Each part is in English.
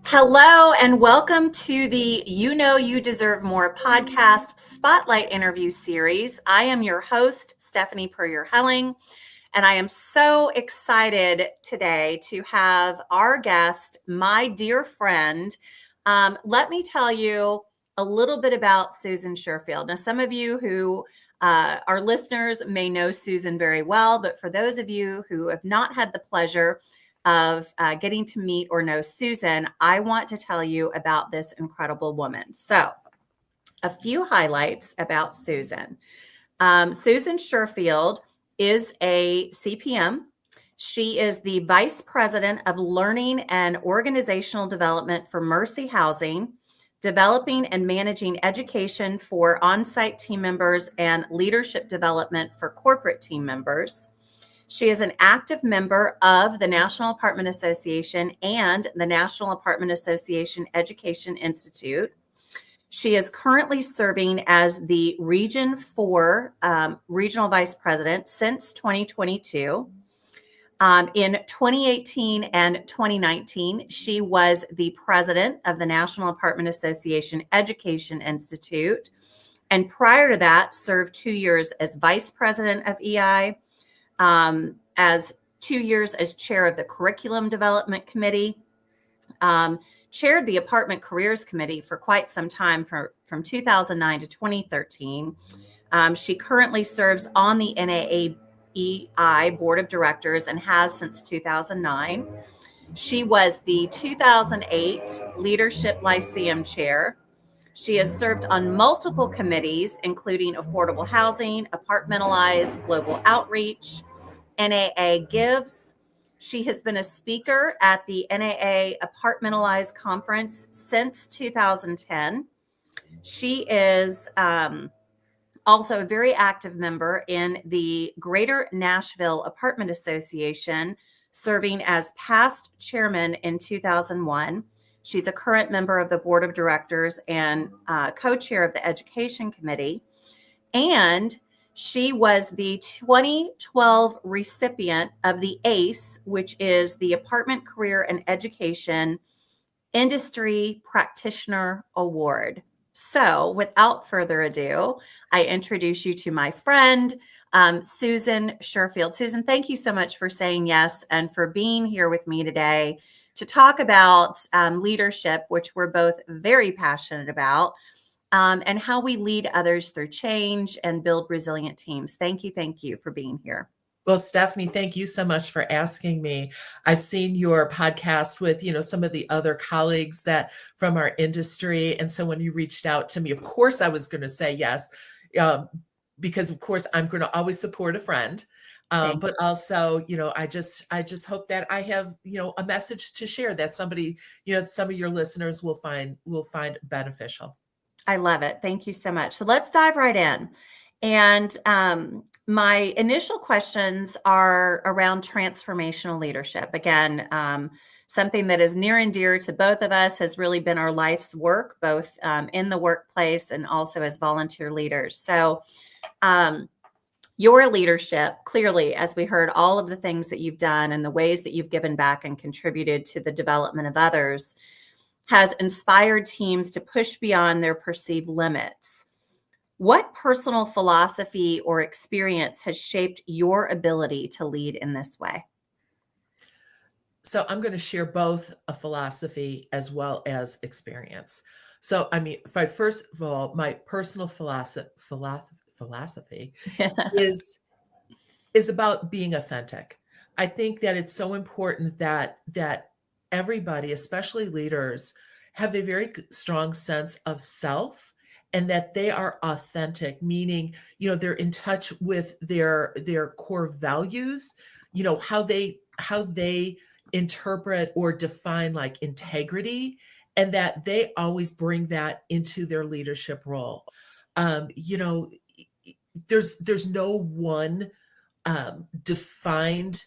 Hello, and welcome to the You Know You Deserve More podcast spotlight interview series. I am your host, Stephanie Puryear-Helling, and I am so excited today to have our guest, my dear friend. Let me tell you a little bit about Susan Sherfield. Now, some of you who are listeners may know Susan very well, but for those of you who have not had the pleasure of getting to meet or know Susan, I want to tell you about this incredible woman. So, a few highlights about Susan. Susan Sherfield is a CPM. She is the Vice President of Learning and Organizational Development for Mercy Housing, developing and managing education for on-site team members and leadership development for corporate team members. She is an active member of the National Apartment Association and the National Apartment Association Education Institute. She is currently serving as the Region IV Regional Vice President since 2022. In 2018 and 2019, she was the President of the National Apartment Association Education Institute. And prior to that, served 2 years as Vice President of EI, as 2 years as chair of the Curriculum Development Committee, chaired the Apartment Careers Committee for quite some time, from 2009 to 2013. She currently serves on the NAAEI Board of Directors and has since 2009. She was the 2008 Leadership Lyceum Chair. She has served on multiple committees, including Affordable Housing, Apartmentalize, Global Outreach, NAA Gives. She has been a speaker at the NAA Apartmentalize Conference since 2010. She is also a very active member in the Greater Nashville Apartment Association, serving as past chairman in 2001. She's a current member of the board of directors and co-chair of the education committee. And she was the 2012 recipient of the ACE, which is the Apartment Career and Education Industry Practitioner Award. So without further ado, I introduce you to my friend, Susan Sherfield. Susan, thank you so much for saying yes and for being here with me today to talk about leadership, which we're both very passionate about, and how we lead others through change and build resilient teams. Thank you for being here. Well, Stephanie, thank you so much for asking me. I've seen your podcast with, some of the other colleagues that from our industry. And so when you reached out to me, of course, I was going to say yes, because of course I'm going to always support a friend. But also, I just hope that I have, a message to share that somebody, some of your listeners will find beneficial. I love it. Thank you so much. So let's dive right in. And my initial questions are around transformational leadership. Again, something that is near and dear to both of us, has really been our life's work, both in the workplace and also as volunteer leaders. So your leadership, clearly, as we heard, all of the things that you've done and the ways that you've given back and contributed to the development of others, has inspired teams to push beyond their perceived limits. What personal philosophy or experience has shaped your ability to lead in this way? So I'm going to share both a philosophy as well as experience. So, first of all, my personal philosophy is about being authentic. I think that it's so important that everybody, especially leaders, have a very strong sense of self, and that they are authentic, meaning, they're in touch with their core values, how they interpret or define like integrity, and that they always bring that into their leadership role. There's no one defined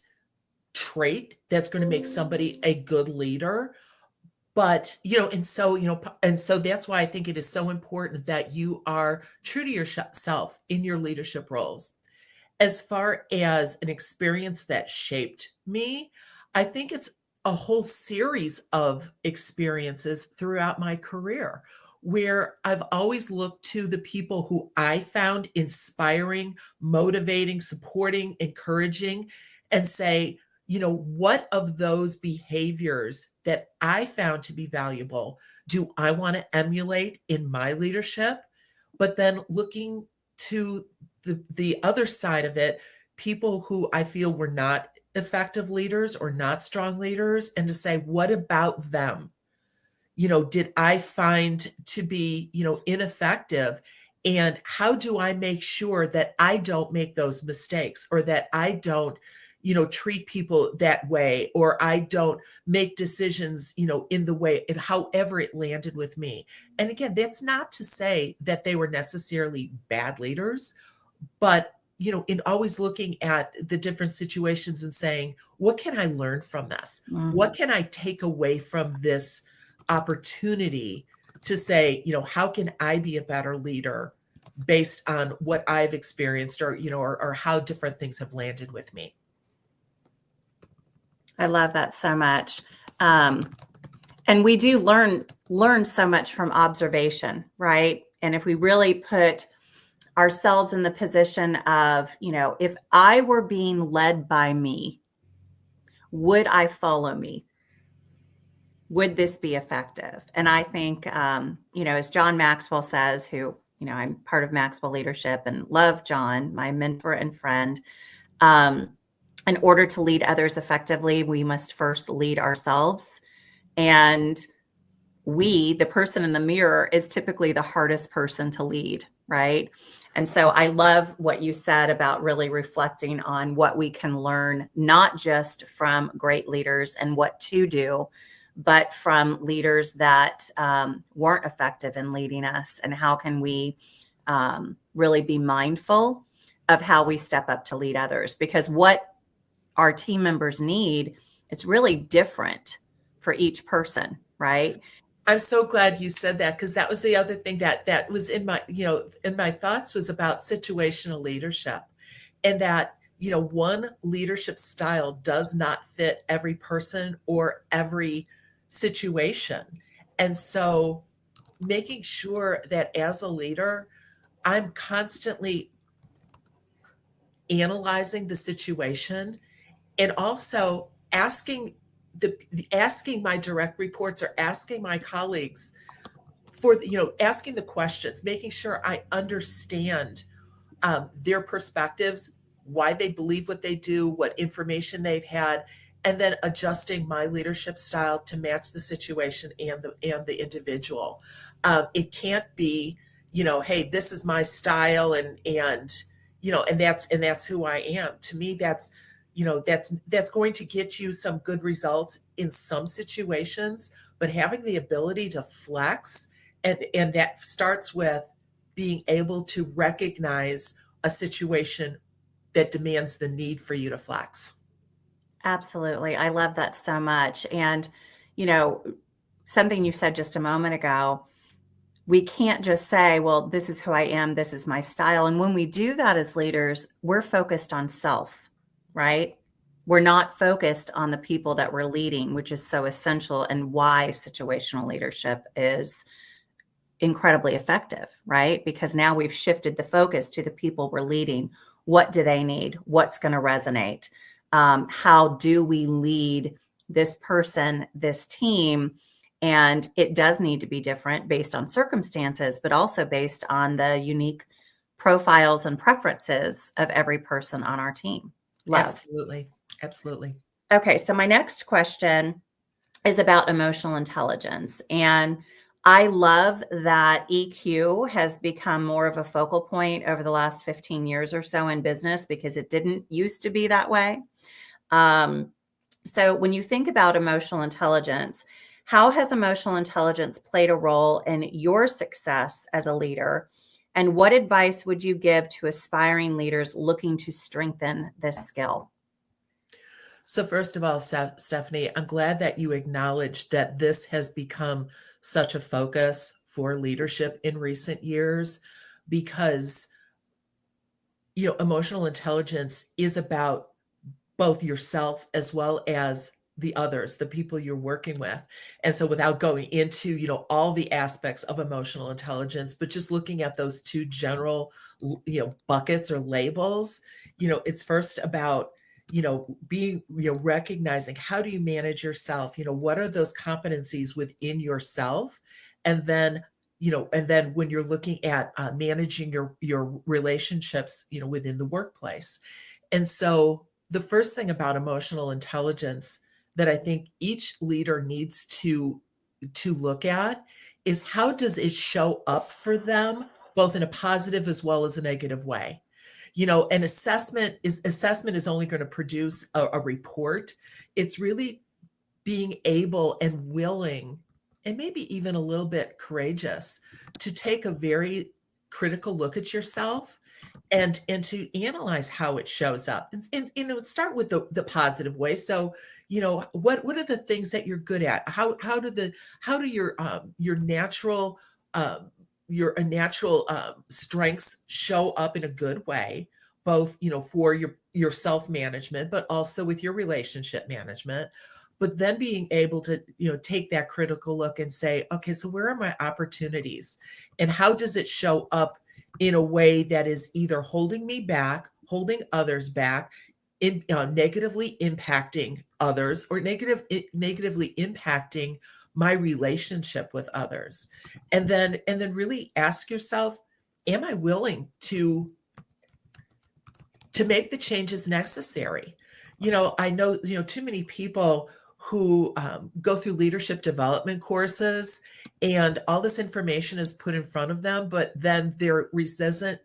trait that's going to make somebody a good leader. But, and so that's why I think it is so important that you are true to yourself in your leadership roles. As far as an experience that shaped me, I think it's a whole series of experiences throughout my career where I've always looked to the people who I found inspiring, motivating, supporting, encouraging, and say, what of those behaviors that I found to be valuable do I want to emulate in my leadership? But then looking to the other side of it, people who I feel were not effective leaders or not strong leaders, and to say, what about them? Did I find to be, ineffective? And how do I make sure that I don't make those mistakes, or that I don't, treat people that way, or I don't make decisions, in the way, and however it landed with me. And again, that's not to say that they were necessarily bad leaders, but in always looking at the different situations and saying, what can I learn from this? What can I take away from this opportunity to say, how can I be a better leader based on what I've experienced, or or how different things have landed with me? I love that so much. And we do learn so much from observation, right? And if we really put ourselves in the position of, if I were being led by me, would I follow me? Would this be effective? And I think, as John Maxwell says, who, I'm part of Maxwell Leadership and love John, my mentor and friend. In order to lead others effectively, we must first lead ourselves. And the person in the mirror, is typically the hardest person to lead, right? And so I love what you said about really reflecting on what we can learn, not just from great leaders and what to do, but from leaders that weren't effective in leading us, and how can we really be mindful of how we step up to lead others, because what our team members need, it's really different for each person, right? I'm so glad you said that, because that was the other thing that was in my, in my thoughts, was about situational leadership, and that, one leadership style does not fit every person or every situation. And so making sure that as a leader, I'm constantly analyzing the situation, and also asking my direct reports, or asking my colleagues for asking the questions, making sure I understand their perspectives, why they believe what they do, what information they've had, and then adjusting my leadership style to match the situation and the individual. It can't be, hey, this is my style, and that's who I am. To me, that's going to get you some good results in some situations, but having the ability to flex, and that starts with being able to recognize a situation that demands the need for you to flex. Absolutely. I love that so much. And, something you said just a moment ago, we can't just say, well, this is who I am, this is my style. And when we do that as leaders, we're focused on self, right? We're not focused on the people that we're leading, which is so essential, and why situational leadership is incredibly effective, right? Because now we've shifted the focus to the people we're leading. What do they need? What's going to resonate? How do we lead this person, this team? And it does need to be different based on circumstances, but also based on the unique profiles and preferences of every person on our team. Love. Absolutely. Absolutely. Okay, so my next question is about emotional intelligence. And I love that EQ has become more of a focal point over the last 15 years or so in business, because it didn't used to be that way. So when you think about emotional intelligence, how has emotional intelligence played a role in your success as a leader? And what advice would you give to aspiring leaders looking to strengthen this skill? So first of all, Stephanie, I'm glad that you acknowledged that this has become such a focus for leadership in recent years, because emotional intelligence is about both yourself as well as the others, the people you're working with. And so without going into, all the aspects of emotional intelligence, but just looking at those two general, buckets or labels, it's first about, being, recognizing how do you manage yourself? What are those competencies within yourself? And then, when you're looking at managing your relationships, within the workplace. And so the first thing about emotional intelligence that I think each leader needs to look at is how does it show up for them, both in a positive as well as a negative way. An assessment is only going to produce a report. It's really being able and willing, and maybe even a little bit courageous, to take a very critical look at yourself and to analyze how it shows up, and start with the positive way. So what are the things that you're good at? How do your natural strengths show up in a good way, both for your self management, but also with your relationship management. But then being able to take that critical look and say, okay, so where are my opportunities, and how does it show up in a way that is either holding me back, holding others back, negatively impacting others, or negatively impacting my relationship with others. And then really ask yourself, am I willing to make the changes necessary? I know, too many people who go through leadership development courses, and all this information is put in front of them, but then they're resistant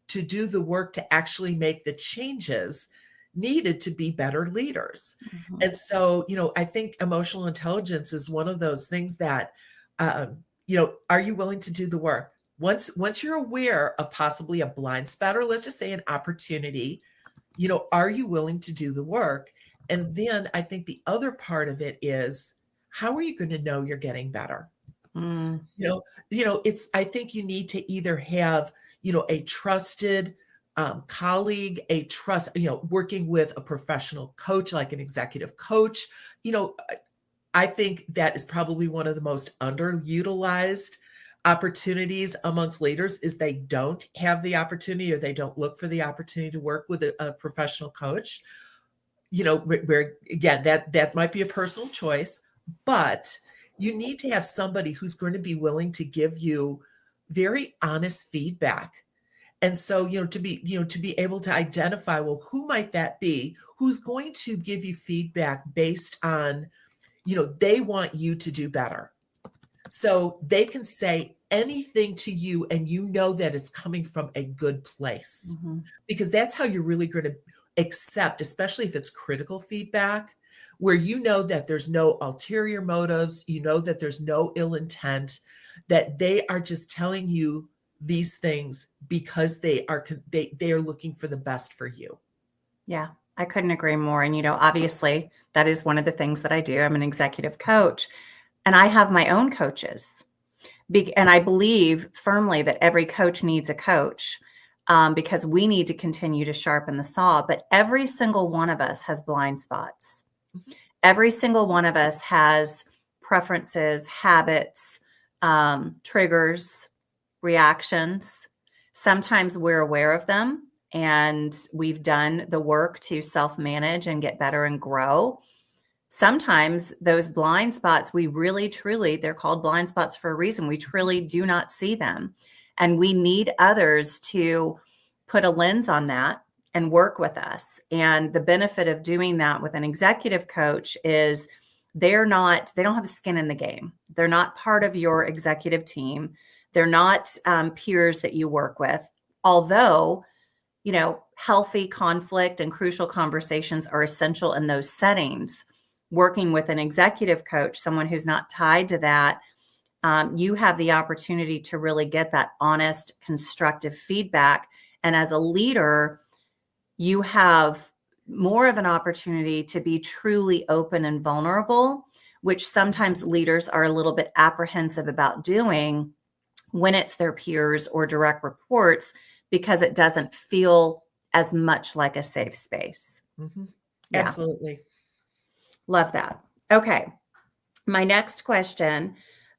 to do the work to actually make the changes needed to be better leaders. Mhm. And so, I think emotional intelligence is one of those things that, are you willing to do the work? Once you're aware of possibly a blind spot, or let's just say an opportunity, are you willing to do the work? And then I think the other part of it is, how are you going to know you're getting better? Mm. I think you need to either have, a trusted colleague, working with a professional coach, like an executive coach. I think that is probably one of the most underutilized opportunities amongst leaders, is they don't have the opportunity, or they don't look for the opportunity to work with a professional coach. Where again, that might be a personal choice, but you need to have somebody who's going to be willing to give you very honest feedback. And so, to be able to identify, well, who might that be, who's going to give you feedback based on, they want you to do better. So they can say anything to you, and that it's coming from a good place, Mhm. because that's how you're really going to accept, especially if it's critical feedback, where that there's no ulterior motives, that there's no ill intent, that they are just telling you these things because they are looking for the best for you. Yeah, I couldn't agree more. And, obviously, that is one of the things that I do. I'm an executive coach, and I have my own coaches. And I believe firmly that every coach needs a coach, because we need to continue to sharpen the saw. But every single one of us has blind spots. Mhm. Every single one of us has preferences, habits, triggers, reactions. Sometimes we're aware of them, and we've done the work to self-manage and get better and grow. Sometimes those blind spots, we really, truly, they're called blind spots for a reason. We truly do not see them. And we need others to put a lens on that and work with us. And the benefit of doing that with an executive coach is they don't have skin in the game. They're not part of your executive team. They're not peers that you work with. Although, healthy conflict and crucial conversations are essential in those settings. Working with an executive coach, someone who's not tied to that, you have the opportunity to really get that honest, constructive feedback. And as a leader, you have more of an opportunity to be truly open and vulnerable, which sometimes leaders are a little bit apprehensive about doing when it's their peers or direct reports, because it doesn't feel as much like a safe space. Mhm. Yeah. Absolutely. Love that. Okay. My next question,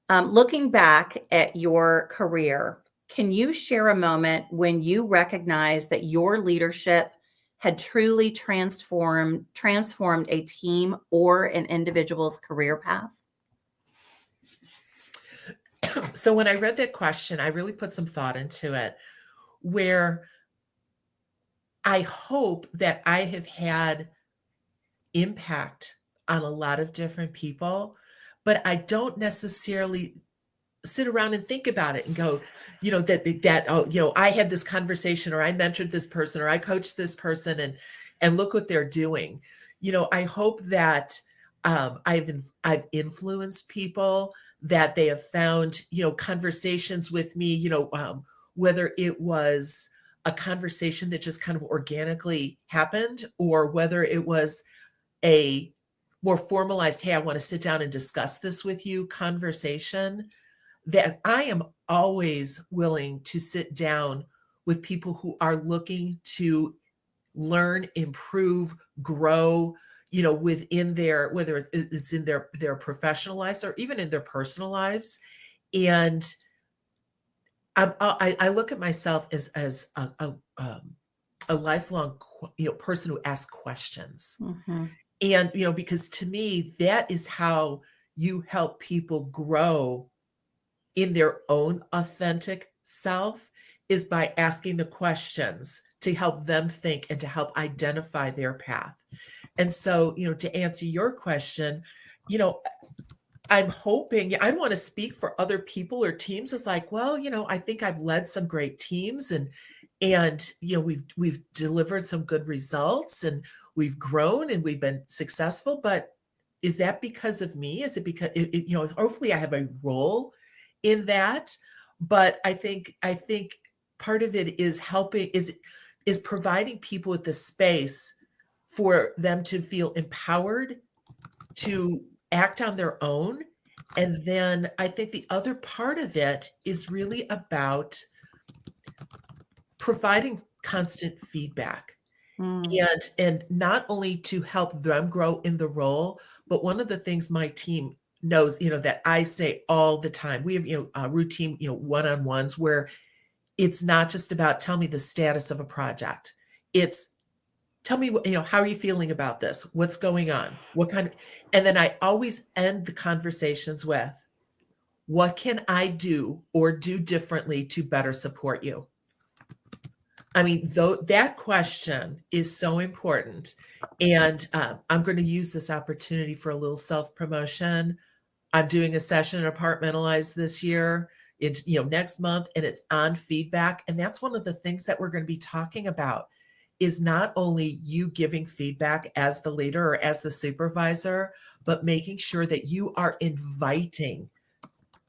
looking back at your career, can you share a moment when you recognized that your leadership had truly transformed a team or an individual's career path? So when I read that question, I really put some thought into it, where I hope that I have had impact on a lot of different people, but I don't necessarily sit around and think about it and go, oh, I had this conversation, or I mentored this person, or I coached this person, and look what they're doing. I hope that I've influenced people, that they have found conversations with me, whether it was a conversation that just kind of organically happened, or whether it was a more formalized, hey, I want to sit down and discuss this with you conversation, that I am always willing to sit down with people who are looking to learn, improve, grow, within whether it's in their professional lives or even in their personal lives. And I look at myself as a lifelong, person who asks questions. Mm-hmm. And, because to me, that is how you help people grow in their own authentic self, is by asking the questions to help them think and to help identify their path. And so, to answer your question, you know, I'm hoping, I don't want to speak for other people or teams. It's like, well, I think I've led some great teams, and we've delivered some good results, and we've grown and we've been successful. But is that because of me? Is it because hopefully I have a role in that? But I think part of it is helping, is providing people with the space for them to feel empowered to act on their own. And then I think the other part of it is really about providing constant feedback, Mm. and not only to help them grow in the role, but one of the things my team knows, that I say all the time, we have, routine, one-on-ones, where it's not just about tell me the status of a project. It's tell me how are you feeling about this? What's going on? And then I always end the conversations with, what can I do or do differently to better support you? I mean, though, that question is so important. And I'm going to use this opportunity for a little self-promotion. I'm doing a session at Apartmentalize this year. It's, next month, and it's on feedback. And that's one of the things that we're going to be talking about, is not only you giving feedback as the leader or as the supervisor, but making sure that you are inviting,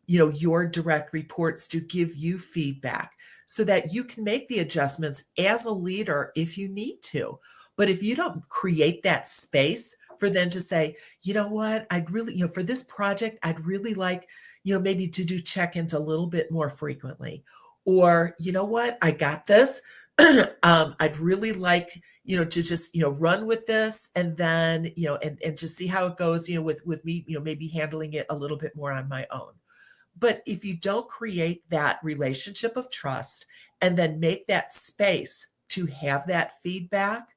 your direct reports to give you feedback, so that you can make the adjustments as a leader if you need to. But if you don't create that space for them to say, you know what, I'd really, for this project, I'd really like, maybe to do check-ins a little bit more frequently. Or, you know what, I got this. I'd really like, to just, run with this, and then, and just see how it goes, with me, maybe handling it a little bit more on my own. But if you don't create that relationship of trust, and then make that space to have that feedback,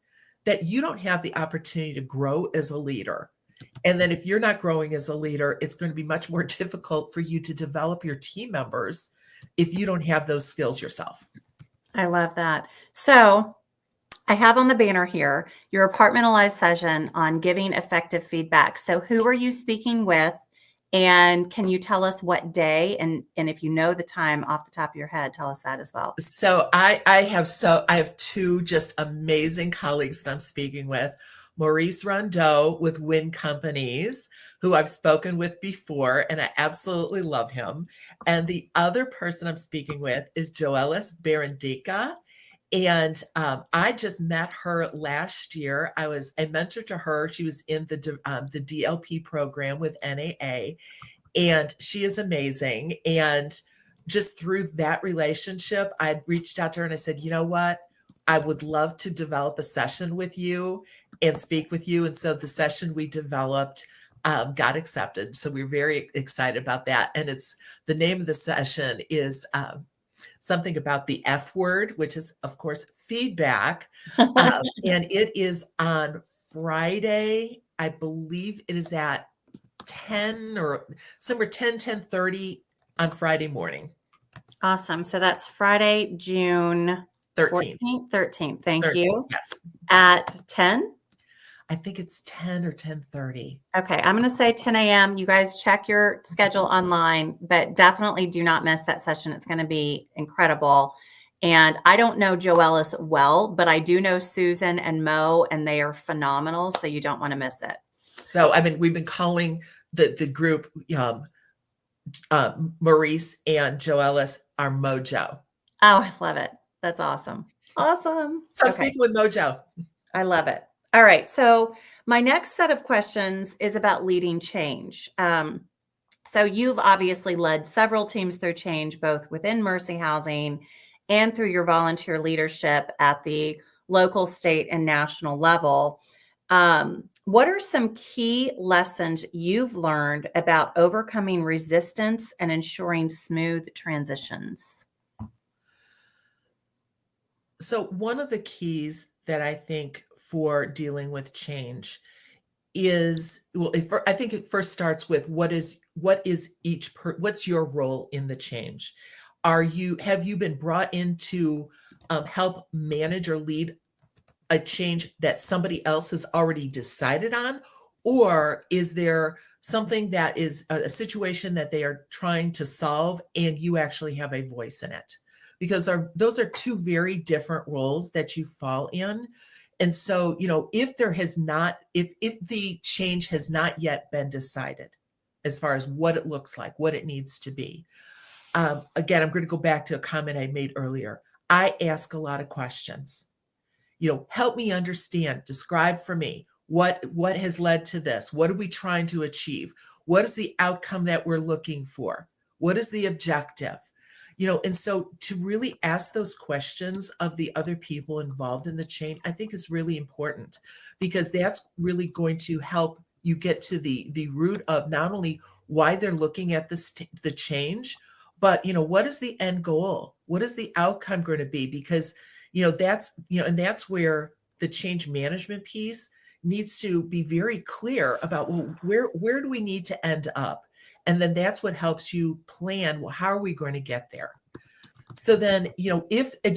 that you don't have the opportunity to grow as a leader. And then if you're not growing as a leader, it's going to be much more difficult for you to develop your team members if you don't have those skills yourself. I love that. So I have on the banner here your Apartmentalize session on giving effective feedback. So who are you speaking with? And can you tell us what day? And if you know the time off the top of your head, tell us that as well. So I have two just amazing colleagues that I'm speaking with. Maurice Rondeau with Win Companies, who I've spoken with before, and I absolutely love him. And the other person I'm speaking with is Joelis Barandica. And I just met her last year. I was a mentor to her. She was in the DLP program with NAA, and she is amazing. And just through that relationship, I reached out to her and I said, you know what? I would love to develop a session with you. and speak with you. And so the session we developed got accepted. So we're very excited about that. And it's the name of the session is something about the F word, which is, of course, feedback. And it is on Friday. I believe it is at 10 or somewhere 10:30 on Friday morning. Awesome. So that's Friday, June 13th. 13th. Thank 13th, you. yes. At 10? I think it's 10 or 10:30. Okay, I'm going to say 10 a.m. You guys check your schedule online, but definitely do not miss that session. It's going to be incredible. And I don't know Joe Ellis well, but I do know Susan and Mo, and they are phenomenal. So you don't want to miss it. So we've been calling the group Maurice and Joe Ellis our Mojo. Oh, I love it. That's awesome. Awesome. So I'm speaking with Mojo. I love it. All right. So my next set of questions is about leading change. So you've obviously led several teams through change, both within Mercy Housing and through your volunteer leadership at the local, state, and national level. What are some key lessons you've learned about overcoming resistance and ensuring smooth transitions? So one of the keys that I think for dealing with change is, well, I think it first starts with what's your role in the change? Have you been brought in to help manage or lead a change that somebody else has already decided on? Or is there something that is a situation that they are trying to solve and you actually have a voice in it? Because those are two very different roles that you fall in. And so, if the change has not yet been decided as far as what it looks like, what it needs to be. Again, I'm going to go back to a comment I made earlier. I ask a lot of questions. Help me understand, describe for me what has led to this. What are we trying to achieve? What is the outcome that we're looking for? What is the objective? And so to really ask those questions of the other people involved in the change, I think is really important, because that's really going to help you get to the root of not only why they're looking at the change, but what is the end goal? What is the outcome going to be? Because that's where the change management piece needs to be very clear about, well, where do we need to end up? And then that's what helps you plan, well, how are we going to get there? So then, if a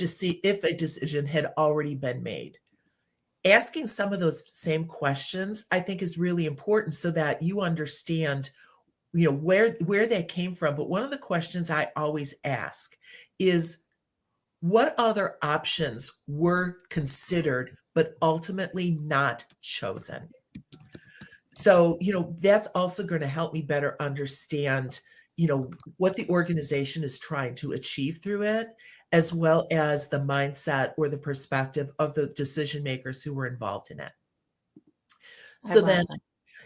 decision had already been made, asking some of those same questions, I think, is really important so that you understand, where that came from. But one of the questions I always ask is, what other options were considered but ultimately not chosen? So, that's also going to help me better understand, what the organization is trying to achieve through it, as well as the mindset or the perspective of the decision makers who were involved in it. So then,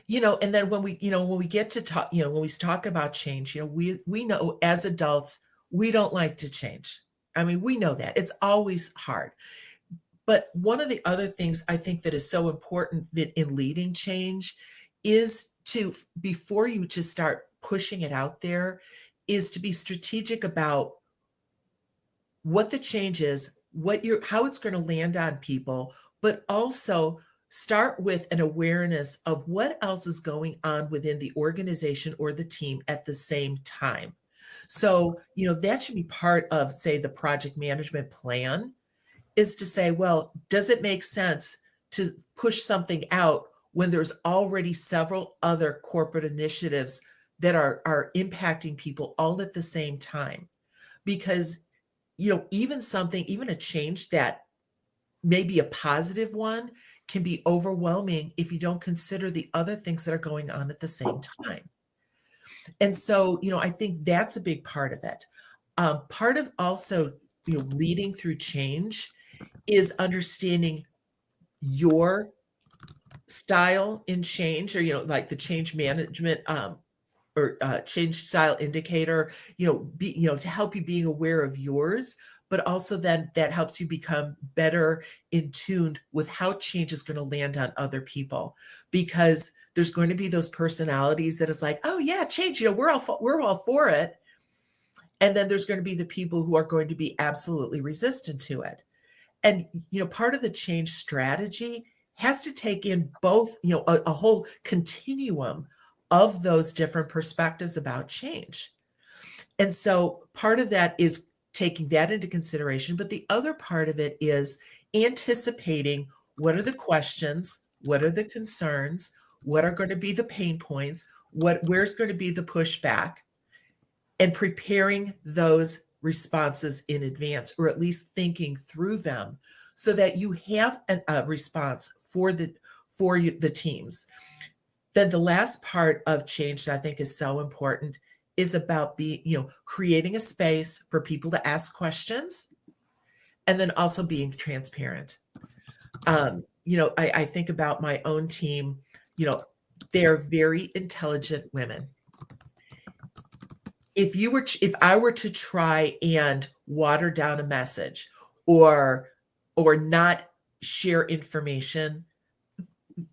and then when we get to talk, when we talk about change, we know as adults, we don't like to change. We know that it's always hard. But one of the other things I think that is so important that in leading change is to, before you just start pushing it out there, is to be strategic about what the change is, how it's going to land on people, but also start with an awareness of what else is going on within the organization or the team at the same time. So, that should be part of, say, the project management plan, is to say, well, does it make sense to push something out when there's already several other corporate initiatives that are impacting people all at the same time? Because, even a change that may be a positive one can be overwhelming if you don't consider the other things that are going on at the same time. And so, I think that's a big part of it. Part of also, leading through change is understanding your style in change, or, like the change management or change style indicator, to help you being aware of yours, but also then that helps you become better in tune with how change is going to land on other people, because there's going to be those personalities that is like, oh yeah, change, we're all for it. And then there's going to be the people who are going to be absolutely resistant to it. And, part of the change strategy has to take in both, a whole continuum of those different perspectives about change. And so part of that is taking that into consideration. But the other part of it is anticipating what are the questions, what are the concerns, what are going to be the pain points, where's going to be the pushback, and preparing those responses in advance, or at least thinking through them, so that you have a response for the teams. Then the last part of change that I think is so important is about creating a space for people to ask questions, and then also being transparent. I think about my own team. They're very intelligent women. If I were to try and water down a message or not share information,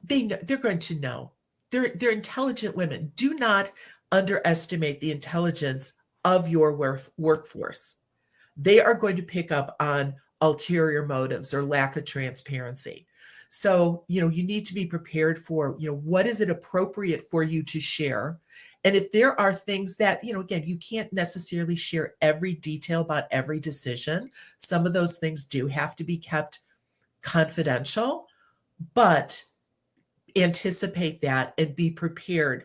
they're going to know. They're intelligent women. Do not underestimate the intelligence of your workforce. They are going to pick up on ulterior motives or lack of transparency. So, you need to be prepared for, what is it appropriate for you to share? And if there are things that, again, you can't necessarily share every detail about every decision. Some of those things do have to be kept confidential, but anticipate that and be prepared,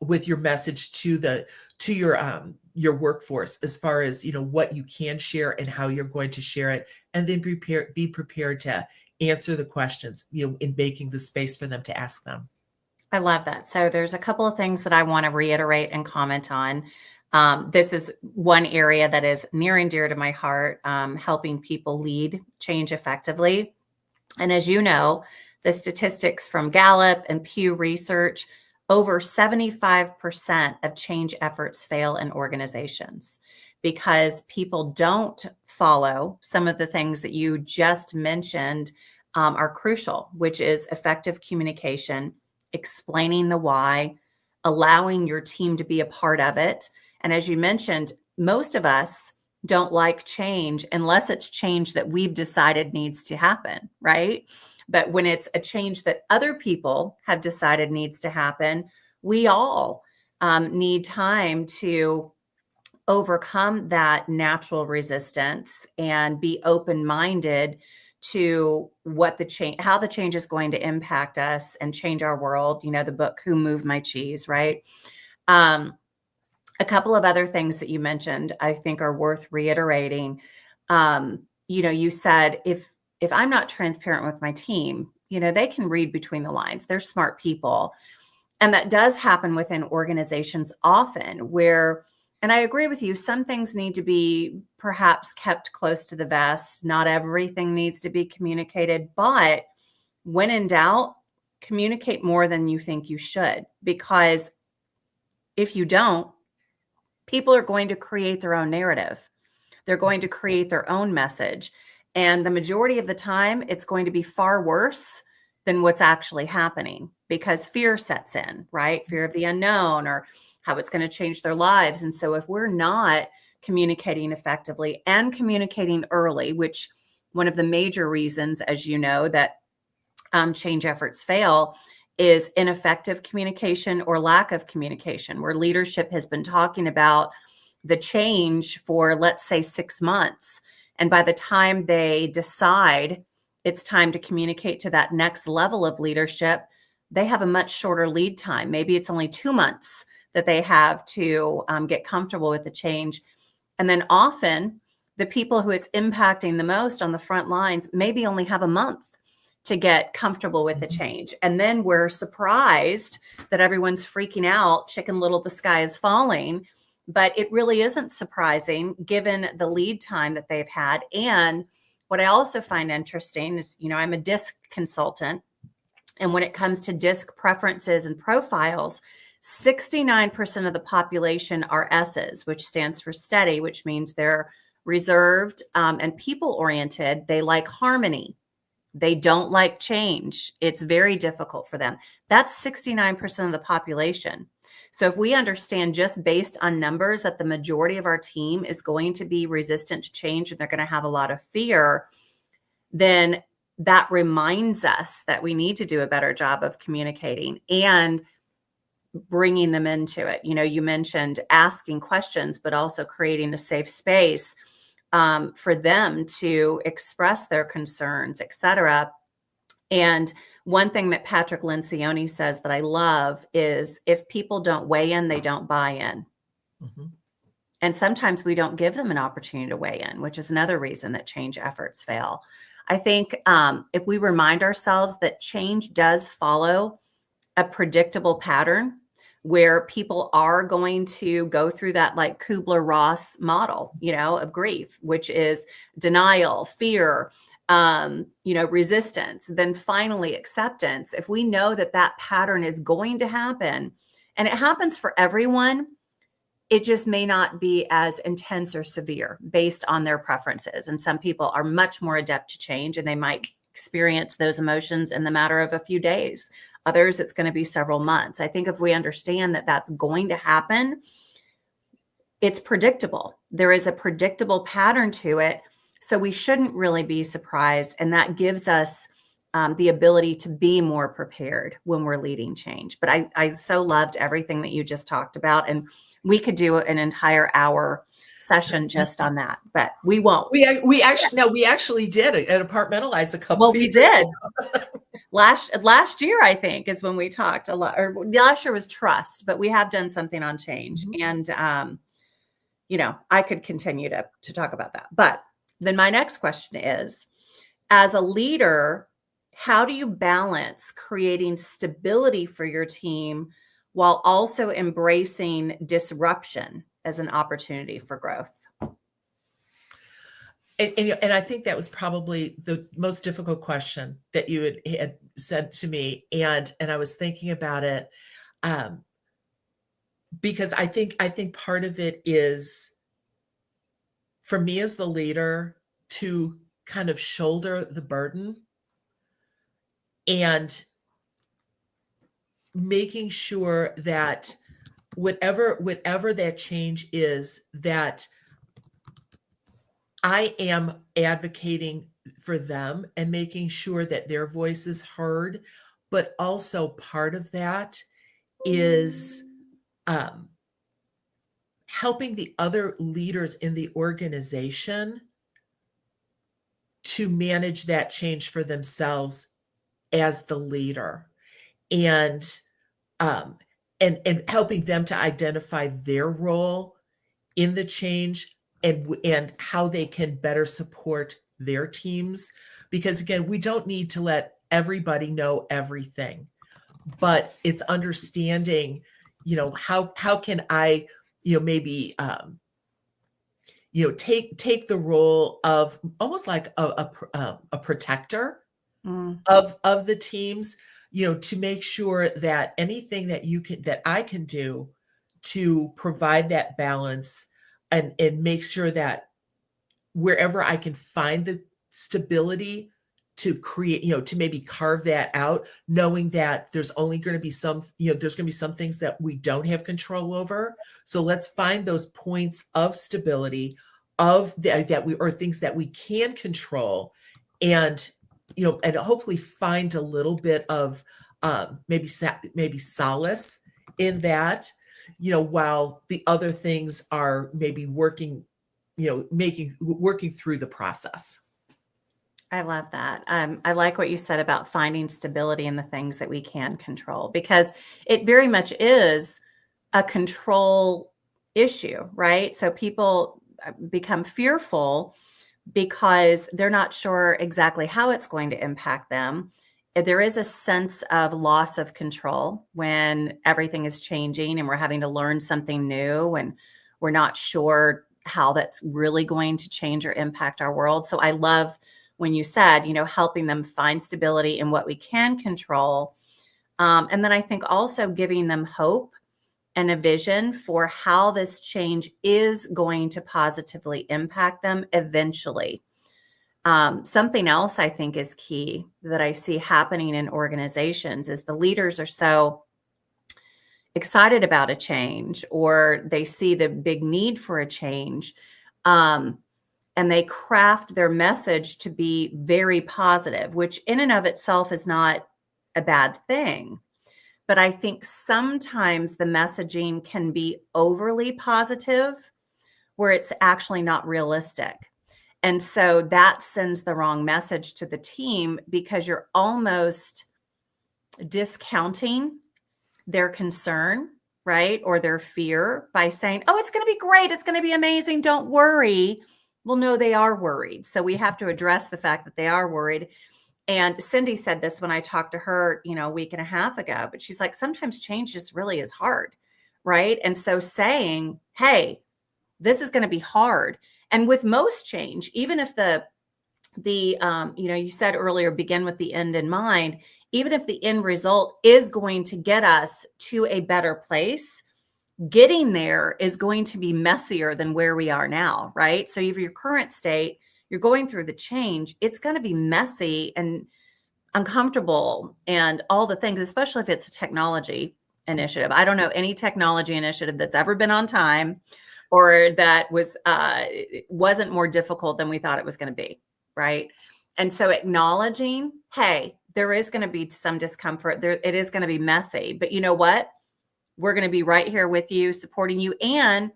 with your message to your workforce, as far as, what you can share and how you're going to share it, and then be prepared to answer the questions, in making the space for them to ask them. I love that. So there's a couple of things that I want to reiterate and comment on. This is one area that is near and dear to my heart, helping people lead change effectively. And as you know, the statistics from Gallup and Pew Research, over 75% of change efforts fail in organizations because people don't follow some of the things that you just mentioned are crucial, which is effective communication, explaining the why, allowing your team to be a part of it. And as you mentioned, most of us don't like change unless it's change that we've decided needs to happen, right? But when it's a change that other people have decided needs to happen, we all need time to overcome that natural resistance and be open-minded to how the change is going to impact us and change our world. The book, Who Moved My Cheese, right? A couple of other things that you mentioned, I think are worth reiterating. You said, if I'm not transparent with my team, they can read between the lines. They're smart people. And that does happen within organizations often and I agree with you, some things need to be perhaps kept close to the vest. Not everything needs to be communicated, but when in doubt, communicate more than you think you should, because if you don't, people are going to create their own narrative. They're going to create their own message. And the majority of the time, it's going to be far worse than what's actually happening, because fear sets in, right? Fear of the unknown, or how it's going to change their lives. And so if we're not communicating effectively and communicating early, which one of the major reasons, as you know, that change efforts fail is ineffective communication or lack of communication, where leadership has been talking about the change for, let's say, 6 months. And by the time they decide it's time to communicate to that next level of leadership, they have a much shorter lead time. Maybe it's only 2 months that they have to get comfortable with the change. And then often the people who it's impacting the most on the front lines maybe only have a month to get comfortable with the change. And then we're surprised that everyone's freaking out, Chicken Little, the sky is falling. But it really isn't surprising given the lead time that they've had. And what I also find interesting is, I'm a DISC consultant. And when it comes to DISC preferences and profiles, 69% of the population are S's, which stands for steady, which means they're reserved, and people-oriented. They like harmony. They don't like change. It's very difficult for them. That's 69% of the population. So if we understand just based on numbers that the majority of our team is going to be resistant to change and they're going to have a lot of fear, then that reminds us that we need to do a better job of communicating and bringing them into it. You mentioned asking questions, but also creating a safe space for them to express their concerns, et cetera. And one thing that Patrick Lencioni says that I love is, if people don't weigh in, they don't buy in. Mm-hmm. And sometimes we don't give them an opportunity to weigh in, which is another reason that change efforts fail. I think if we remind ourselves that change does follow a predictable pattern, where people are going to go through that like Kubler-Ross model, of grief, which is denial, fear, resistance, then finally acceptance. If we know that that pattern is going to happen, and it happens for everyone, it just may not be as intense or severe based on their preferences. And some people are much more adept to change, and they might experience those emotions in the matter of a few days. Others, it's going to be several months. I think if we understand that that's going to happen, it's predictable. There is a predictable pattern to it. So we shouldn't really be surprised. And that gives us the ability to be more prepared when we're leading change. But I so loved everything that you just talked about. And we could do an entire hour session just on that, but we won't. We actually did it and compartmentalize a couple. Well, we did. Last year, I think, is when we talked a lot, or last year was trust, but we have done something on change. Mm-hmm. And, I could continue to talk about that. But then my next question is, as a leader, how do you balance creating stability for your team while also embracing disruption as an opportunity for growth? And I think that was probably the most difficult question that you had said to me. And I was thinking about it because I think part of it is, for me as the leader, to kind of shoulder the burden and making sure that whatever that change is, that I am advocating for them and making sure that their voice is heard. But also part of that is helping the other leaders in the organization to manage that change for themselves as the leader, and helping them to identify their role in the change, and how they can better support their teams. Because again, we don't need to let everybody know everything, but it's understanding, how can I, maybe, take the role of almost like a protector of the teams, to make sure that anything that I can do to provide that balance, and make sure that wherever I can find the stability to create, to maybe carve that out, knowing that there's only going to be some things that we don't have control over. So let's find those points of stability or things that we can control, and and hopefully find a little bit of maybe solace in that, while the other things are maybe working through the process. I love that. I like what you said about finding stability in the things that we can control, because it very much is a control issue, right? So people become fearful because they're not sure exactly how it's going to impact them. There is a sense of loss of control when everything is changing and we're having to learn something new, and we're not sure how that's really going to change or impact our world. So I love when you said, helping them find stability in what we can control. And then I think also giving them hope and a vision for how this change is going to positively impact them eventually. Something else I think is key that I see happening in organizations is the leaders are so excited about a change, or they see the big need for a change, and they craft their message to be very positive, which in and of itself is not a bad thing. But I think sometimes the messaging can be overly positive where it's actually not realistic. And so that sends the wrong message to the team, because you're almost discounting their concern, right? Or their fear by saying, oh, it's going to be great. It's going to be amazing. Don't worry. Well, no, they are worried. So we have to address the fact that they are worried. And Cindy said this when I talked to her, a week and a half ago, but she's like, sometimes change just really is hard, right? And so saying, hey, this is going to be hard. And with most change, even if you said earlier, begin with the end in mind, even if the end result is going to get us to a better place, getting there is going to be messier than where we are now, right? So if your current state, you're going through the change, it's going to be messy and uncomfortable and all the things, especially if it's a technology initiative. I don't know any technology initiative that's ever been on time or that wasn't more difficult than we thought it was going to be, right? And so acknowledging, hey, there is going to be some discomfort. It is going to be messy, but you know what? We're going to be right here with you, supporting you. And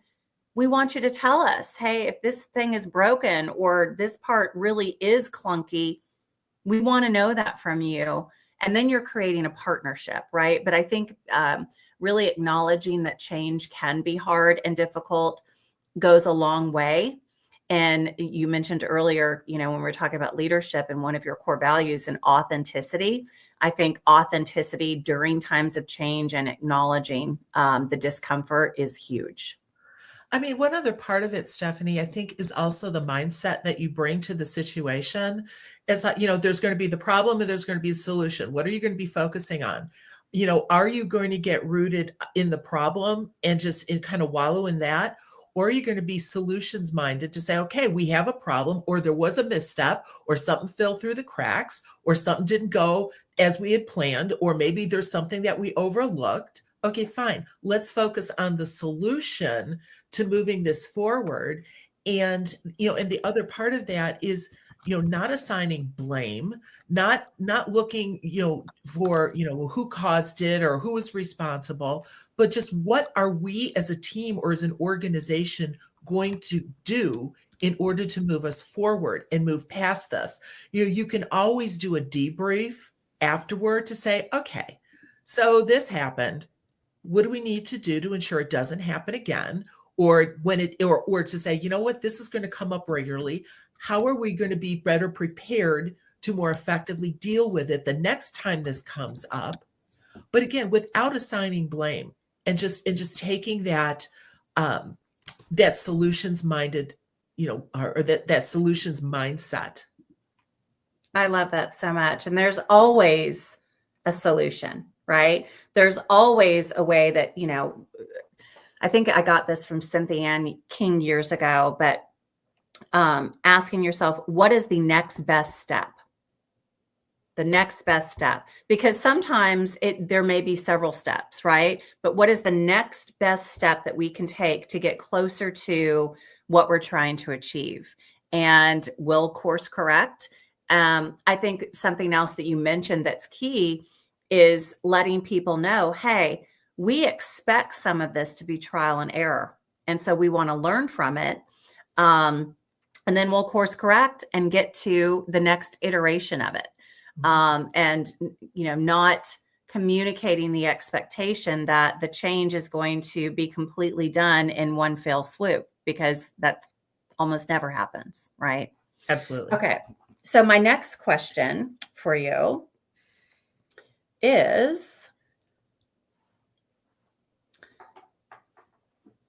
we want you to tell us, hey, if this thing is broken or this part really is clunky, we want to know that from you. And then you're creating a partnership, right? But I think really acknowledging that change can be hard and difficult goes a long way. And you mentioned earlier, when we were talking about leadership and one of your core values and authenticity, I think authenticity during times of change and acknowledging the discomfort is huge. I mean, one other part of it, Stephanie, I think is also the mindset that you bring to the situation. It's like, there's going to be the problem and there's going to be a solution. What are you going to be focusing on? Are you going to get rooted in the problem and just kind of wallow in that? Or are you going to be solutions minded to say, okay, we have a problem, or there was a misstep, or something fell through the cracks, or something didn't go as we had planned, or maybe there's something that we overlooked. Okay, fine. Let's focus on the solution to moving this forward. And, and the other part of that is, not assigning blame, not looking, for, who caused it or who was responsible, but just what are we as a team or as an organization going to do in order to move us forward and move past this? You can always do a debrief afterward to say, okay, so this happened. What do we need to do to ensure it doesn't happen again? Or or to say, you know what, this is going to come up regularly. How are we going to be better prepared to more effectively deal with it the next time this comes up? But again, without assigning blame and just taking that that solutions minded, or that solutions mindset. I love that so much. And there's always a solution, right? There's always a way that, I think I got this from Cynthia Ann King years ago, but asking yourself, what is the next best step? The next best step, because sometimes there may be several steps, right? But what is the next best step that we can take to get closer to what we're trying to achieve? And we'll course correct. I think something else that you mentioned that's key is letting people know, hey, we expect some of this to be trial and error. And so we want to learn from it. And then we'll course correct and get to the next iteration of it. And, not communicating the expectation that the change is going to be completely done in one fell swoop, because that almost never happens, right? Absolutely. Okay. So my next question for you is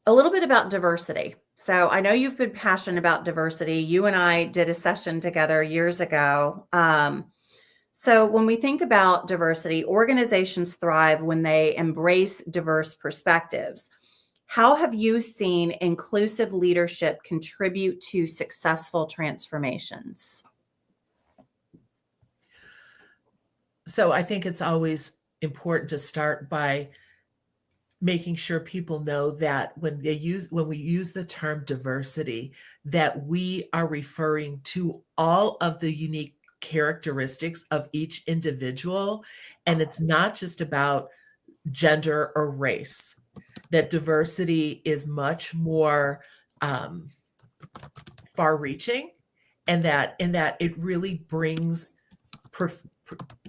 a little bit about diversity. So I know you've been passionate about diversity. You and I did a session together years ago. So when we think about diversity, organizations thrive when they embrace diverse perspectives. How have you seen inclusive leadership contribute to successful transformations? So I think it's always important to start by making sure people know that when we use the term diversity, that we are referring to all of the unique characteristics of each individual, and it's not just about gender or race. That diversity is much more far-reaching, and that it really brings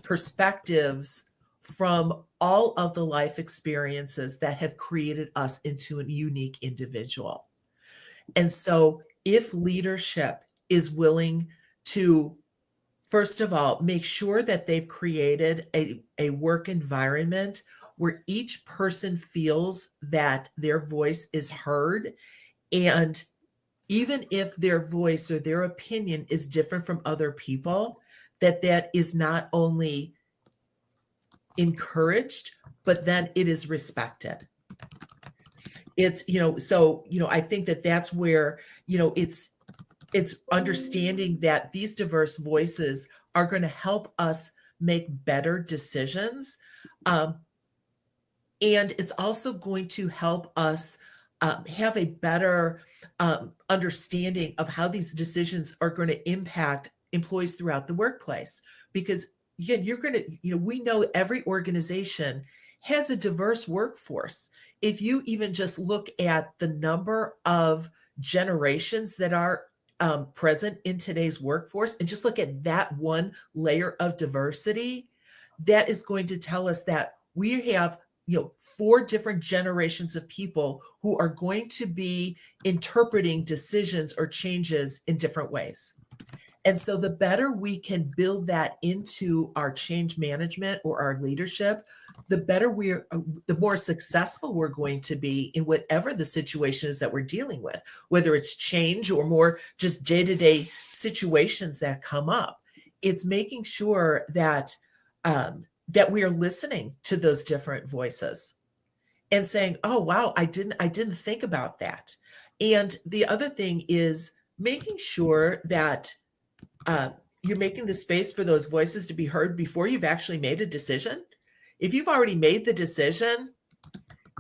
perspectives from all of the life experiences that have created us into a unique individual. And so if leadership is willing to, first of all, make sure that they've created a work environment where each person feels that their voice is heard, and even if their voice or their opinion is different from other people, that is not only encouraged, but then it is respected. It's, I think that that's where, it's understanding that these diverse voices are going to help us make better decisions. And it's also going to help us have a better understanding of how these decisions are going to impact employees throughout the workplace. Because again, we know every organization has a diverse workforce. If you even just look at the number of generations that are present in today's workforce, and just look at that one layer of diversity, that is going to tell us that we have 4 different generations of people who are going to be interpreting decisions or changes in different ways. And so the better we can build that into our change management or our leadership, the more successful we're going to be in whatever the situation is that we're dealing with, whether it's change or more just day-to-day situations that come up. It's making sure that that we are listening to those different voices and saying, "Oh, wow, I didn't think about that." And the other thing is making sure that you're making the space for those voices to be heard before you've actually made a decision. If you've already made the decision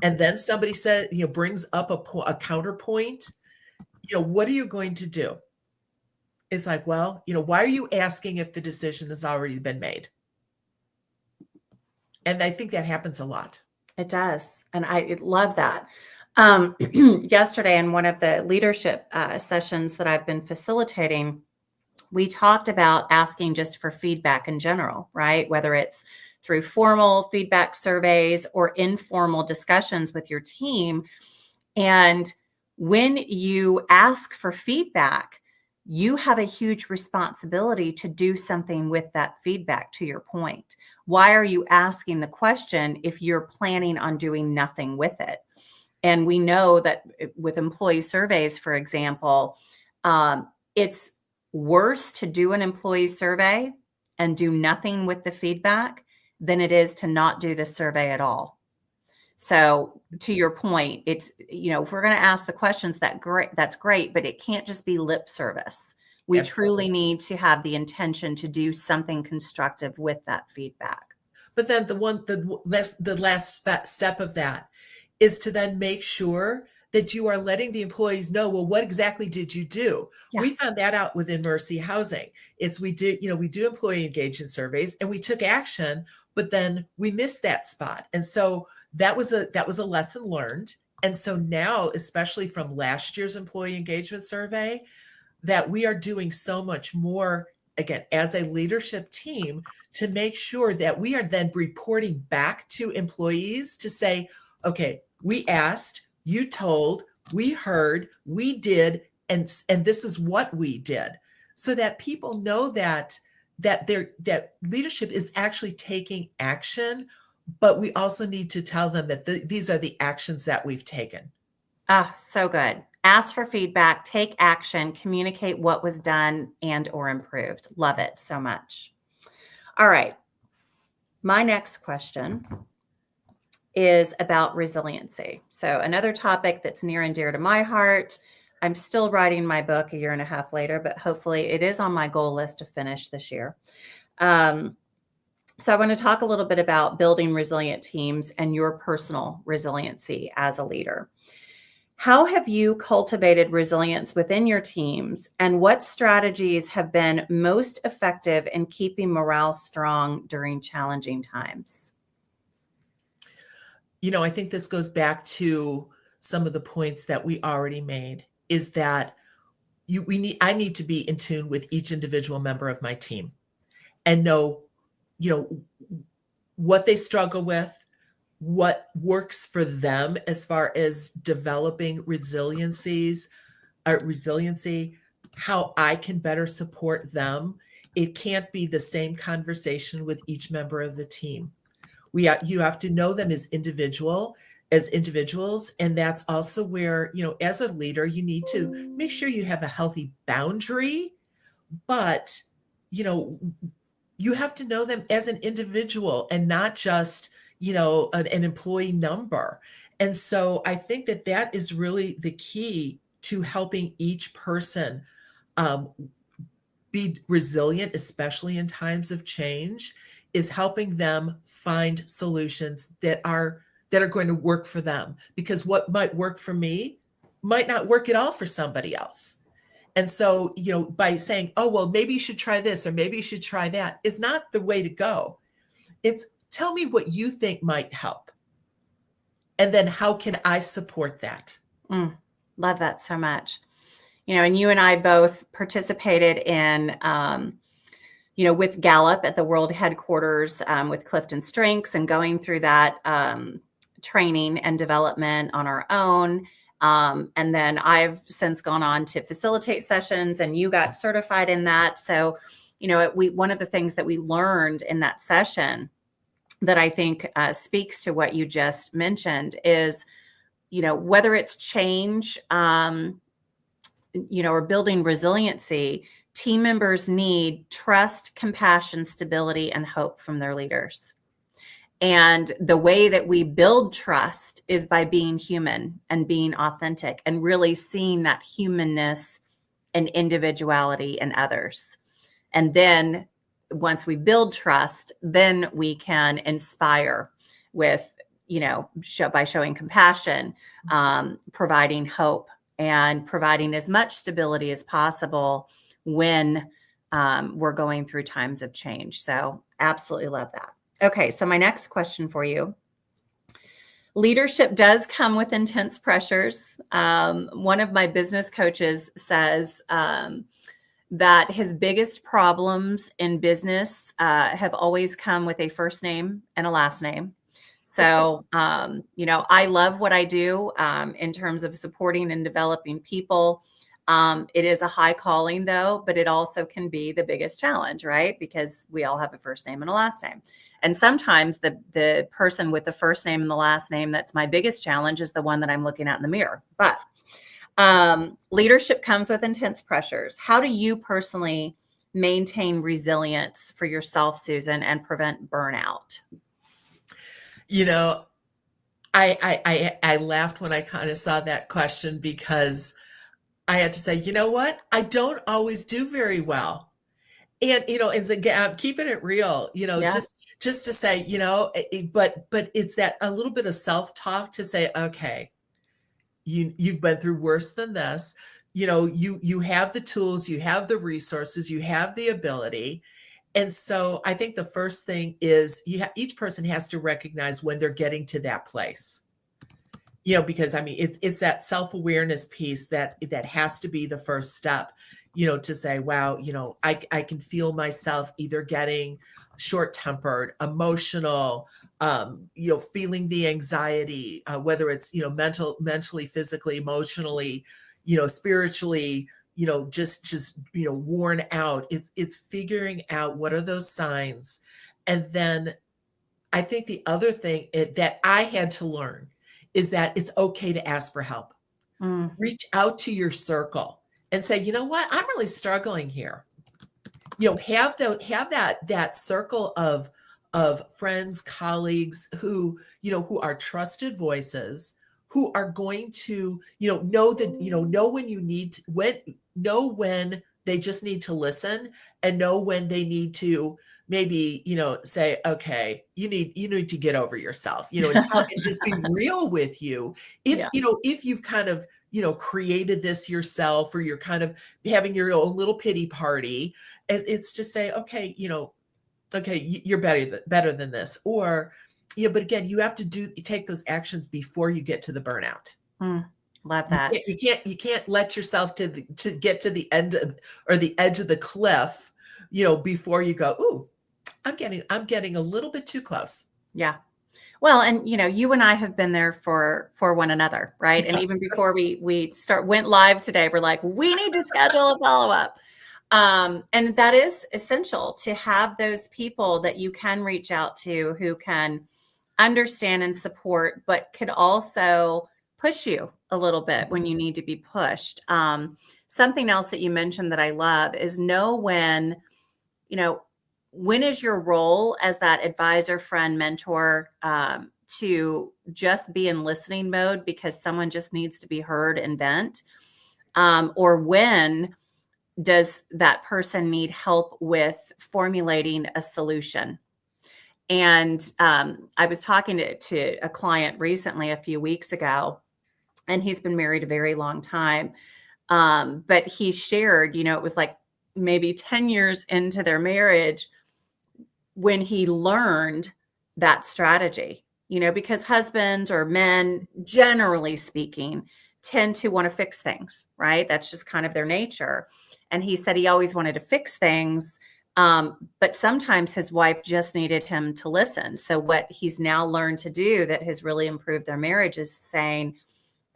and then somebody brings up a counterpoint, what are you going to do? It's like, well, why are you asking if the decision has already been made? And I think that happens a lot. It does. And I love that. Yesterday, in one of the leadership sessions that I've been facilitating, we talked about asking just for feedback in general, right? Whether it's through formal feedback surveys or informal discussions with your team. And when you ask for feedback, you have a huge responsibility to do something with that feedback, to your point. Why are you asking the question if you're planning on doing nothing with it? And we know that with employee surveys, for example, it's worse to do an employee survey and do nothing with the feedback than it is to not do the survey at all. So to your point, it's, if we're going to ask the questions, that's great, but it can't just be lip service. We Absolutely. truly need to have the intention to do something constructive with that feedback. But then the last step of that is to then make sure that you are letting the employees know, well, what exactly did you do? Yes. We found that out within Mercy Housing. We do employee engagement surveys and we took action, but then we missed that spot. And so that was a lesson learned. And so now, especially from last year's employee engagement survey, that we are doing so much more, again, as a leadership team, to make sure that we are then reporting back to employees to say, okay, we asked, you told, we heard, we did, and this is what we did, so that people know that leadership is actually taking action. But we also need to tell them that these are the actions that we've taken. Ah, so good. Ask for feedback, take action, communicate what was done and or improved. Love it so much. All right. My next question is about resiliency. So another topic that's near and dear to my heart. I'm still writing my book a year and a half later, but hopefully it is on my goal list to finish this year. So I want to talk a little bit about building resilient teams and your personal resiliency as a leader. How have you cultivated resilience within your teams, and what strategies have been most effective in keeping morale strong during challenging times? I think this goes back to some of the points that we already made, is that I need to be in tune with each individual member of my team and know, what they struggle with, what works for them as far as developing resiliency, how I can better support them. It can't be the same conversation with each member of the team. You have to know them as individuals, and that's also where, as a leader, you need to make sure you have a healthy boundary, but you have to know them as an individual and not just, an employee number. And so I think that is really the key to helping each person be resilient, especially in times of change, is helping them find solutions that are going to work for them, because what might work for me might not work at all for somebody else. And so, by saying, oh, well, maybe you should try this or maybe you should try that, is not the way to go. It's, tell me what you think might help. And then how can I support that? Love that so much. And you and I both participated in, with Gallup at the world headquarters with Clifton Strengths, and going through that training and development on our own. And then I've since gone on to facilitate sessions, and you got certified in that. So, one of the things that we learned in that session that I think speaks to what you just mentioned is, whether it's change, or building resiliency, team members need trust, compassion, stability, and hope from their leaders. And the way that we build trust is by being human and being authentic and really seeing that humanness and individuality in others. And then once we build trust, then we can inspire with, by showing compassion, providing hope, and providing as much stability as possible when we're going through times of change. So absolutely love that. Okay, so my next question for you. Leadership does come with intense pressures. One of my business coaches says that his biggest problems in business have always come with a first name and a last name. So, I love what I do in terms of supporting and developing people. It is a high calling, though, but it also can be the biggest challenge, right? Because we all have a first name and a last name. And sometimes the person with the first name and the last name that's my biggest challenge is the one that I'm looking at in the mirror. But leadership comes with intense pressures. How do you personally maintain resilience for yourself, Susan, and prevent burnout? I laughed when I kind of saw that question, because I had to say, you know what? I don't always do very well. And, and again, I'm keeping it real, Yeah. just to say, but it's that a little bit of self-talk to say, okay, you've been through worse than this. You have the tools, you have the resources, you have the ability. And so I think the first thing is each person has to recognize when they're getting to that place. Because it's that self-awareness piece that has to be the first step, to say, wow, I can feel myself either getting short-tempered, emotional, feeling the anxiety, whether it's, mentally, physically, emotionally, spiritually, just worn out. It's figuring out what are those signs. And then I think the other thing that I had to learn is that it's okay to ask for help. Reach out to your circle and say, you know what, I'm really struggling here. have that circle of friends, colleagues who are trusted voices, who are going to, know that, know when you need to, know when they just need to listen, and know when they need to maybe, say, okay, you need to get over yourself, and just be real with you. If, Yeah. if you've kind of, created this yourself, or you're kind of having your own little pity party, and it's to say, okay, okay, you're better than this. Or, but again, you have to take those actions before you get to the burnout. Love that. You can't let yourself to get to the end or the edge of the cliff, before you go, ooh, I'm getting a little bit too close. Yeah. Well, and you and I have been there for one another, right? And even Yes. before we went live today, we're like, we need to schedule a follow-up. And that is essential, to have those people that you can reach out to, who can understand and support, but could also push you a little bit when you need to be pushed. Something else that you mentioned that I love is know when is your role as that advisor, friend, mentor, to just be in listening mode because someone just needs to be heard and vent? Or when does that person need help with formulating a solution? And I was talking to a client recently, a few weeks ago, and he's been married a very long time. But he shared, it was like maybe 10 years into their marriage when he learned that strategy, because husbands or men, generally speaking, tend to want to fix things, right? That's just kind of their nature. And he said he always wanted to fix things, but sometimes his wife just needed him to listen. So what he's now learned to do that has really improved their marriage is saying,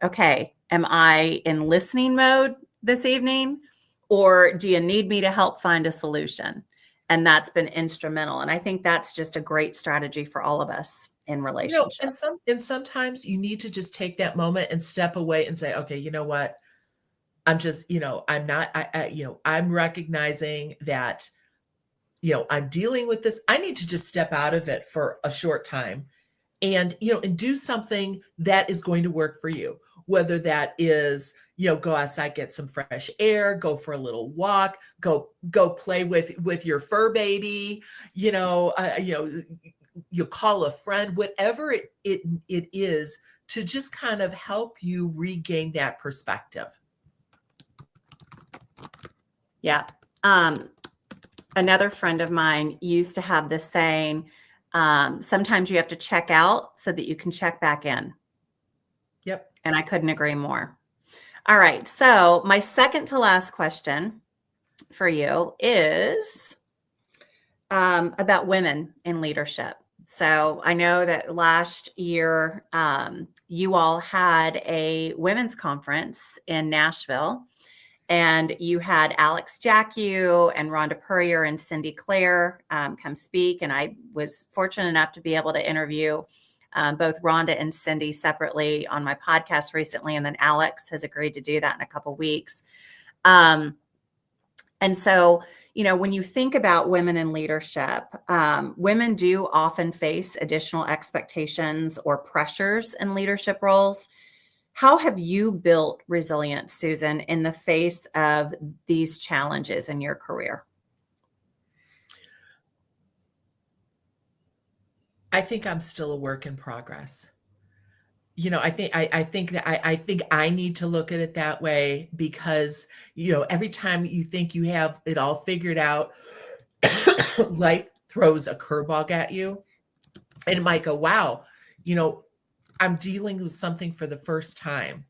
okay, am I in listening mode this evening, or do you need me to help find a solution? And that's been instrumental. And I think that's just a great strategy for all of us in relationships. And sometimes you need to just take that moment and step away and say, okay, you know what? I'm just, I'm not, I'm recognizing that, I'm dealing with this. I need to just step out of it for a short time, and, and do something that is going to work for you. Whether that is, go outside, get some fresh air, go for a little walk, go play with your fur baby, you call a friend, whatever it is, to just kind of help you regain that perspective. Yeah. Another friend of mine used to have this saying, sometimes you have to check out so that you can check back in. Yep. And I couldn't agree more. All right. So my second to last question for you is about women in leadership. So I know that last year you all had a women's conference in Nashville, and you had Alex Jacku and Rhonda Purrier and Cindy Clare come speak. And I was fortunate enough to be able to interview both Rhonda and Cindy separately on my podcast recently. And then Alex has agreed to do that in a couple of weeks. And so, when you think about women in leadership, women do often face additional expectations or pressures in leadership roles. How have you built resilience, Susan, in the face of these challenges in your career? I think I'm still a work in progress. I think I need to look at it that way, because, every time you think you have it all figured out, life throws a curveball at you, and it might go, wow, I'm dealing with something for the first time.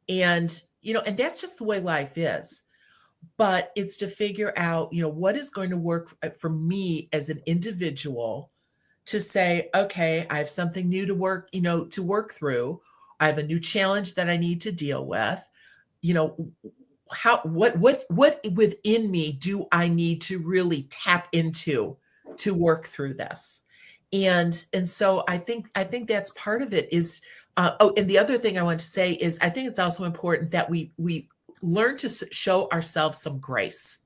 And, and that's just the way life is. But it's to figure out, what is going to work for me as an individual, to say, okay, I have something new to work through. I have a new challenge that I need to deal with. What within me do I need to really tap into to work through this? And so I think that's part of it is, and the other thing I want to say is, I think it's also important that we learn to show ourselves some grace.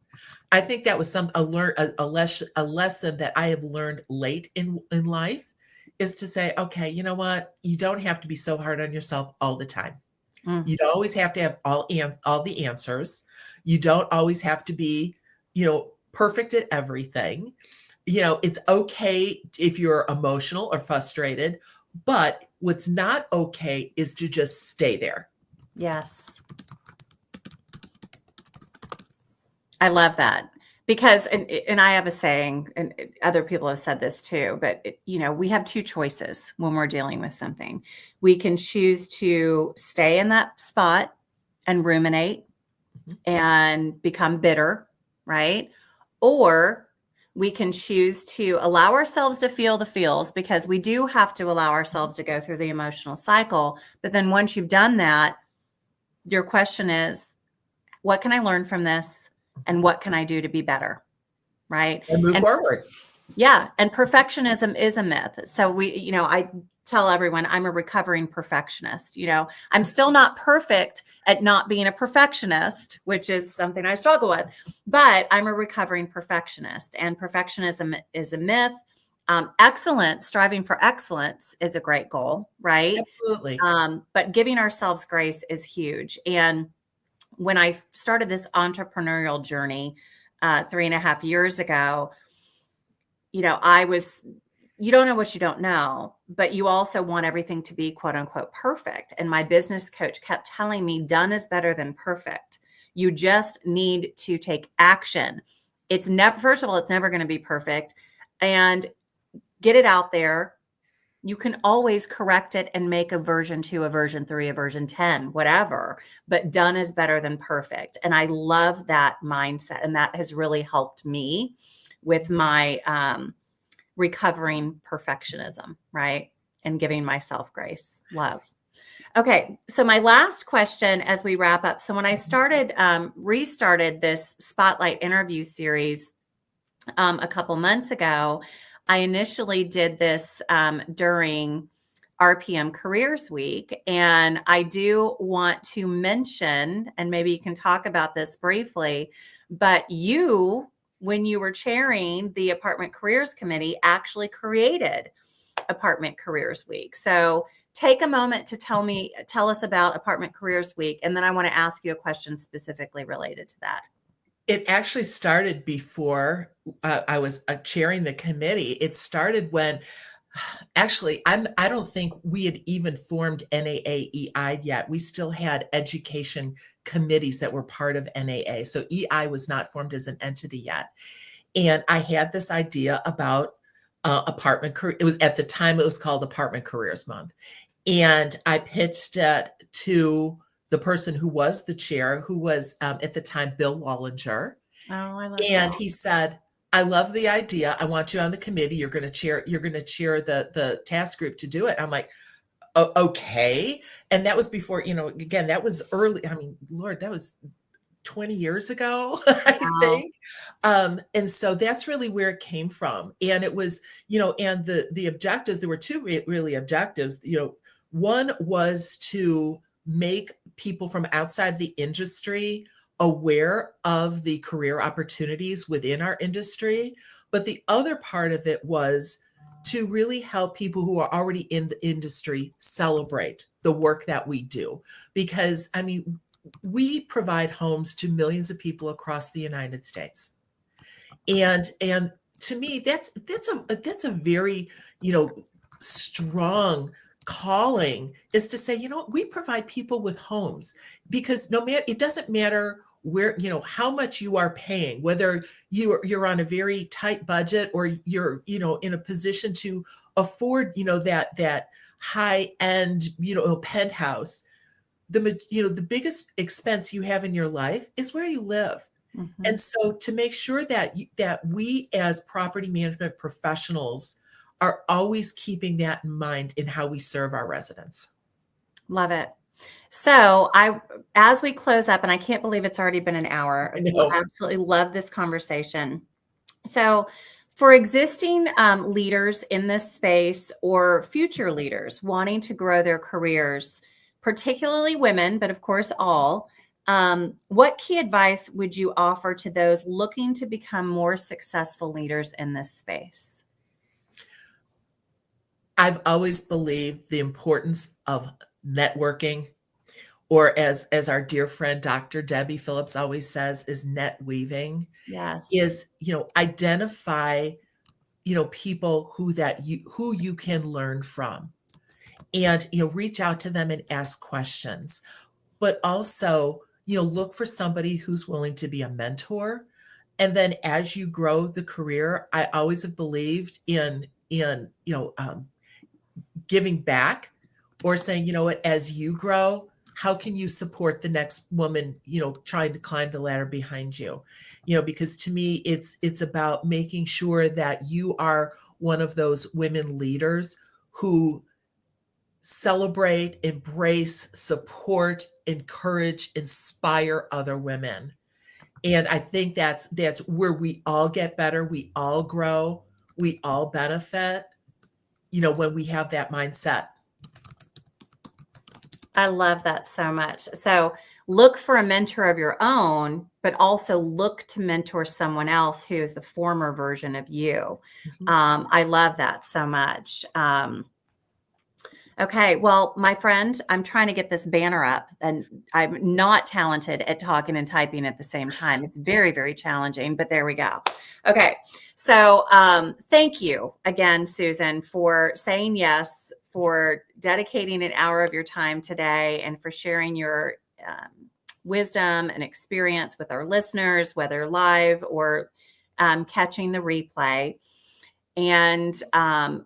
I think that was a lesson that I have learned late in life, is to say, okay, you know what? You don't have to be so hard on yourself all the time. Mm. You don't always have to have all the answers. You don't always have to be, perfect at everything. It's okay if you're emotional or frustrated, but what's not okay is to just stay there. Yes. I love that, because, and I have a saying, and other people have said this too, but we have two choices when we're dealing with something. We can choose to stay in that spot and ruminate and become bitter, right? Or we can choose to allow ourselves to feel the feels, because we do have to allow ourselves to go through the emotional cycle. But then once you've done that, your question is, what can I learn from this? And what can I do to be better? Right. And move forward. Yeah. And perfectionism is a myth. So I tell everyone I'm a recovering perfectionist. I'm still not perfect at not being a perfectionist, which is something I struggle with, but I'm a recovering perfectionist, and perfectionism is a myth. Excellence, striving for excellence is a great goal, right? Absolutely. But giving ourselves grace is huge. And when I started this entrepreneurial journey 3.5 years ago, you don't know what you don't know, but you also want everything to be quote unquote perfect. And my business coach kept telling me, done is better than perfect. You just need to take action. First of all, it's never going to be perfect, and get it out there. You can always correct it and make a version 2, a version 3, a version 10, whatever, but done is better than perfect. And I love that mindset. And that has really helped me with my recovering perfectionism, right? And giving myself grace, love. Okay. So my last question as we wrap up. So when I restarted this Spotlight interview series a couple months ago, I initially did this during RPM Careers Week. And I do want to mention, and maybe you can talk about this briefly, but when you were chairing the Apartment Careers Committee, actually created Apartment Careers Week. So take a moment to tell us about Apartment Careers Week. And then I want to ask you a question specifically related to that. It actually started before I was chairing the committee. It started when, actually, I don't think we had even formed NAAEI yet. We still had education committees that were part of NAA. So EI was not formed as an entity yet. And I had this idea about apartment career. It was, at the time, it was called Apartment Careers Month. And I pitched it to the person who was the chair, who was at the time Bill Wallinger. Oh, I love And that. he said, I love the idea. I want you on the committee. You're going to chair the task group to do it. I'm like, okay. And that was before, again, that was early. I mean, Lord, that was 20 years ago, I Wow. think. And so that's really where it came from. And it was, and the objectives, there were two really objectives. One was to make people from outside the industry aware of the career opportunities within our industry. But the other part of it was to really help people who are already in the industry celebrate the work that we do. Because, I mean, we provide homes to millions of people across the United States. And to me, that's a very, strong calling, is to say, we provide people with homes, because it doesn't matter where, how much you are paying, whether you're on a very tight budget or you're, in a position to afford, that high end, penthouse. The biggest expense you have in your life is where you live. Mm-hmm. And so to make sure that we as property management professionals are always keeping that in mind in how we serve our residents. Love it. So as we close up, and I can't believe it's already been an hour, I I know. absolutely love this conversation. So for existing leaders in this space, or future leaders wanting to grow their careers, particularly women, but of course all, What key advice would you offer to those looking to become more successful leaders in this space? I've always believed the importance of networking, or as our dear friend Dr. Debbie Phillips always says, is net weaving, Yes. is, identify, people who you can learn from, and, reach out to them and ask questions. But also, look for somebody who's willing to be a mentor. And then as you grow the career, I always have believed in giving back, or saying, what, as you grow, how can you support the next woman, trying to climb the ladder behind you? Because to me, it's about making sure that you are one of those women leaders who celebrate, embrace, support, encourage, inspire other women. And I think that's where we all get better, we all grow, we all benefit, when we have that mindset. I love that so much. So look for a mentor of your own, but also look to mentor someone else who is the former version of you. Mhm. I love that so much. Okay, well, my friend, I'm trying to get this banner up, and I'm not talented at talking and typing at the same time. It's very, very challenging, but there we go. Okay, so thank you again, Susan, for saying yes, for dedicating an hour of your time today, and for sharing your wisdom and experience with our listeners, whether live or catching the replay. And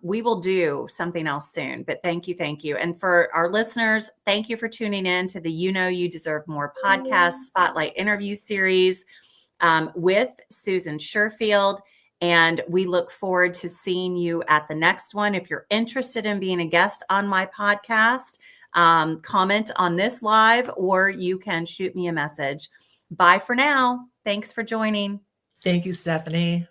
we will do something else soon, but thank you. Thank you. And for our listeners, thank you for tuning in to the You Deserve More podcast spotlight interview series with Susan Sherfield. And we look forward to seeing you at the next one. If you're interested in being a guest on my podcast, comment on this live, or you can shoot me a message. Bye for now. Thanks for joining. Thank you, Stephanie.